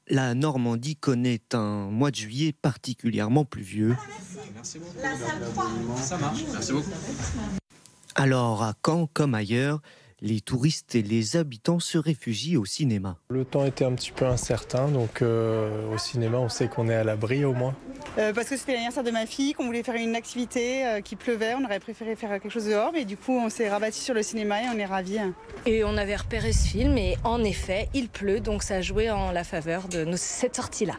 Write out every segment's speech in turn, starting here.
La Normandie connaît un mois de juillet particulièrement pluvieux. Merci beaucoup. Ça marche, merci beaucoup. Alors à Caen comme ailleurs, les touristes et les habitants se réfugient au cinéma. Le temps était un petit peu incertain, donc au cinéma, on sait qu'on est à l'abri au moins. Parce que c'était l'anniversaire de ma fille, qu'on voulait faire une activité, qu'il pleuvait, on aurait préféré faire quelque chose dehors, mais du coup on s'est rabattu sur le cinéma et on est ravis. Et on avait repéré ce film et en effet, il pleut, donc ça a joué en la faveur de cette sortie-là.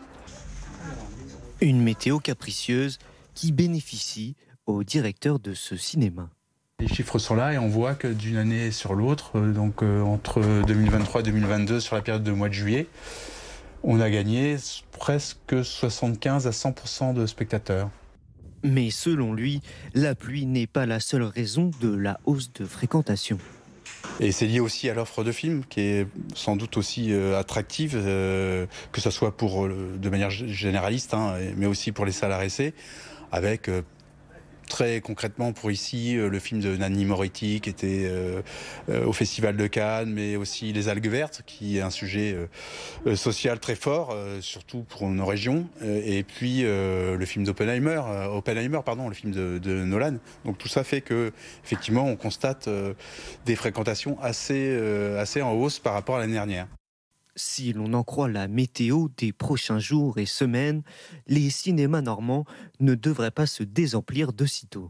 Une météo capricieuse qui bénéficie au directeur de ce cinéma. Les chiffres sont là et on voit que d'une année sur l'autre, entre 2023 et 2022, sur la période de mois de juillet, on a gagné presque 75 à 100% de spectateurs. Mais selon lui, la pluie n'est pas la seule raison de la hausse de fréquentation. Et c'est lié aussi à l'offre de films qui est sans doute aussi attractive, que ce soit de manière généraliste, mais aussi pour les salles à essai, avec très concrètement pour ici le film de Nanni Moretti qui était au Festival de Cannes, mais aussi Les Algues Vertes qui est un sujet social très fort, surtout pour nos régions, et puis le film d'Oppenheimer, le film de Nolan. Donc tout ça fait que effectivement on constate des fréquentations assez en hausse par rapport à l'année dernière. Si l'on en croit la météo des prochains jours et semaines, les cinémas normands ne devraient pas se désemplir de sitôt.